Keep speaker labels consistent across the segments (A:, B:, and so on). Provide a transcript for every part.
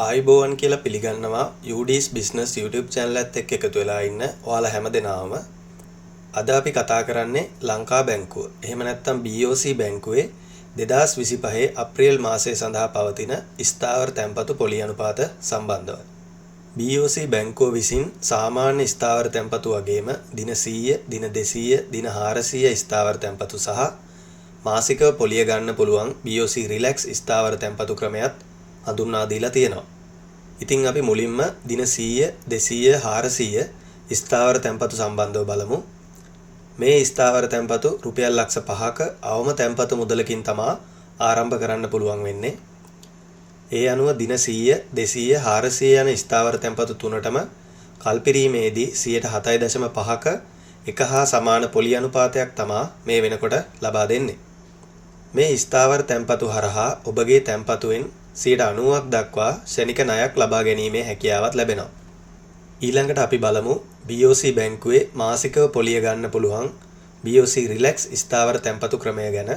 A: ආයිබෝවන් කියලා පිළිගන්නවා UD's Business YouTube channel එකත් එක්ක එකතු වෙලා ඉන්න ඔයාලා හැමදෙනාම. අද අපි කතා කරන්නේ ලංකා බැංකුව. එහෙම නැත්නම් BOC බැංකුවේ 2025 අප්‍රේල් මාසය සඳහා පවතින ස්ථාවර තැන්පතු පොලි අනුපාත සම්බන්ධව. BOC බැංකුව විසින් සාමාන්‍ය ස්ථාවර තැන්පතු වගේම දින 100, දින 200, දින 400 ස්ථාවර තැන්පතු සහ මාසිකව පොලිය ගන්න පුළුවන් BOC Relax ස්ථාවර තැන්පතු ක්‍රමයක් හඳුන්වා දීලා තියෙනවා. ඉතින් අපි මුලින්ම දින 100, 200, 400 ස්ථාවර තැන්පතු සම්බන්ධව බලමු. මේ ස්ථාවර තැන්පතු රුපියල් ලක්ෂ 5ක අවම තැන්පතු මුදලකින් තමයි ආරම්භ කරන්න පුළුවන් වෙන්නේ. ඒ අනුව දින 100, 200, 400 යන ස්ථාවර තැන්පතු තුනටම කල්පිරීමේදී 7.5ක එක හා සමාන පොලි අනුපාතයක් තමයි මේ වෙනකොට ලබා දෙන්නේ. මේ ස්ථාවර තැන්පතු හරහා ඔබගේ තැන්පතුවෙන් 90ක් දක්වා ශනික ණයක් ලබා ගැනීමේ හැකියාවක් ලැබෙනවා. ඊළඟට අපි බලමු BOC බැංකුවේ මාසිකව පොලිය ගන්න පුළුවන් BOC Relax ස්ථාවර තැන්පතු ක්‍රමය ගැන.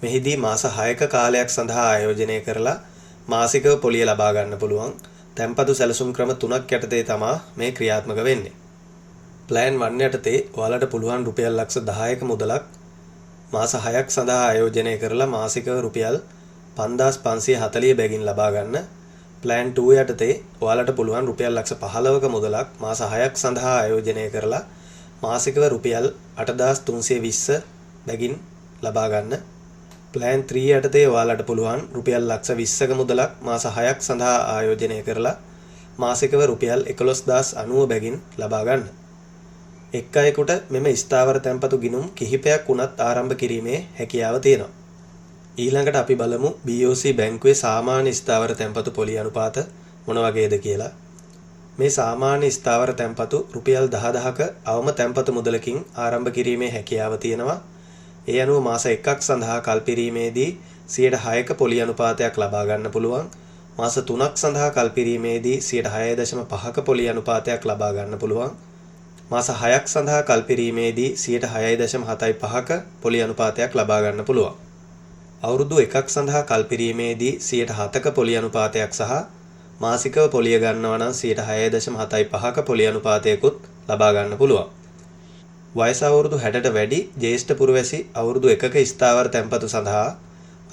A: මෙහිදී මාස 6ක කාලයක් සඳහා ආයෝජනය කරලා මාසිකව පොලිය ලබා ගන්න පුළුවන් තැන්පතු සැලසුම් ක්‍රම 3ක් යටතේ තමයි මේ ක්‍රියාත්මක වෙන්නේ. ප්ලෑන් 1 යටතේ ඔයාලට පුළුවන් රුපියල් ලක්ෂ 10ක මුදලක් මාස 6ක් සඳහා ආයෝජනය කරලා මාසිකව රුපියල් 5540 බැගින් ලබා ගන්න. ප්ලෑන් 2 යටතේ ඔයාලට පුළුවන් රුපියල් ලක්ෂ 15ක මුදලක් මාස 6ක් සඳහා ආයෝජනය කරලා මාසිකව රුපියල් 8320 බැගින් ලබා ගන්න. ප්ලෑන් 3 යටතේ ඔයාලට පුළුවන් රුපියල් ලක්ෂ 20ක මුදලක් මාස 6ක් සඳහා ආයෝජනය කරලා මාසිකව රුපියල් 11090 බැගින් ලබා ගන්න. එක් අයෙකුට මෙම ස්ථාවර තැන්පතු ගිණුම් කිහිපයක් වුණත් ආරම්භ කිරීමේ හැකියාව තියෙනවා. ඊළඟට අපි බලමු BOC බැංකුවේ සාමාන්‍ය ස්ථාවර තැන්පතු පොලි අනුපාත මොන වගේද කියලා. මේ සාමාන්‍ය ස්ථාවර තැන්පතු රුපියල් 10000ක අවම තැන්පතු මුදලකින් ආරම්භ කිරීමේ හැකියාව තියෙනවා. ඒ අනුව මාස 1ක් සඳහා කල්පිරීමේදී 6%ක පොලි අනුපාතයක් ලබා ගන්න පුළුවන්. මාස 3ක් සඳහා කල්පිරීමේදී 6.5ක පොලි අනුපාතයක් ලබා ගන්න පුළුවන්. මාස 6ක් සඳහා කල්පිරීමේදී 6.75ක පොලි අනුපාතයක් ලබා ගන්න පුළුවන්. අවුරුදු 1ක් සඳහා කල්පිරීමේදී 7%ක පොලි අනුපාතයක් සහ මාසිකව පොලිය ගන්නවා නම් 6.75ක පොලි අනුපාතයකුත් ලබා ගන්න පුළුවන්. වයස අවුරුදු 60ට වැඩි ජ්‍යෙෂ්ඨ පුරවැසි අවුරුදු 1ක ස්ථාවර තැන්පතු සඳහා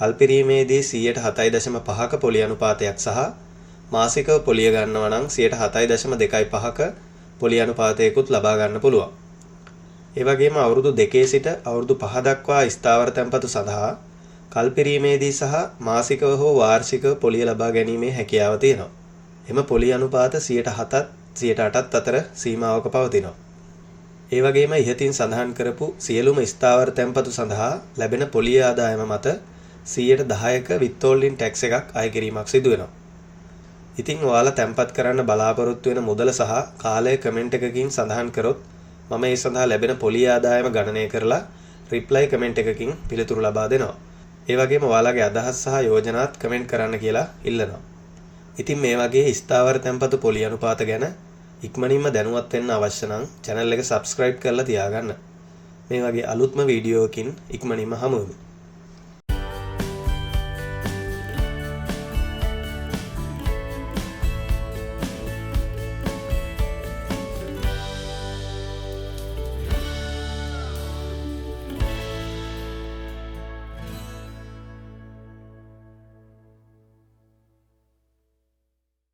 A: කල්පිරීමේදී 7.5ක පොලි අනුපාතයක් සහ මාසිකව පොලිය ගන්නවා නම් 7.25ක පොලි අනුපාතයකුත් ලබා ගන්න පුළුවන්. ඒ වගේම අවුරුදු 2 සිට අවුරුදු 5 දක්වා ස්ථාවර තැන්පතු සඳහා කල්පිරීමේදී සහ මාසිකව හෝ වාර්ෂිකව පොලිය ලබා ගැනීමේ හැකියාව තියෙනවා. එම පොලි අනුපාත 7%ත් 8%ත් අතර සීමාවක පවතිනවා. ඒ වගේම ඉහතින් සඳහන් කරපු සියලුම ස්ථාවර තැන්පතු සඳහා ලැබෙන පොලිය ආදායම මත 10%ක withholding tax එකක් අය කිරීමක් සිදු වෙනවා. ඉතින් ඔයාලා තැන්පත් කරන්න බලාපොරොත්තු වෙන මුදල සහ කාලය කමෙන්ට් එකකින් සඳහන් කරොත් මම ඒ සඳහා ලැබෙන පොලිය ආදායම ගණනය කරලා රිප්ලයි කමෙන්ට් එකකින් පිළිතුරු ලබා දෙනවා. ඒ වගේම ඔයාලගේ අදහස් සහ යෝජනාත් කමෙන්ට් කරන්න කියලා ඉල්ලනවා. ඉතින් මේ වගේ ස්ථාවර තැන්පතු පොලි අනුපාත ගැන ඉක්මනින්ම දැනුවත් වෙන්න අවශ්‍ය නම් channel එක subscribe කරලා තියාගන්න. මේ වගේ අලුත්ම වීඩියෝකින් ඉක්මනින්ම හමු වෙමු.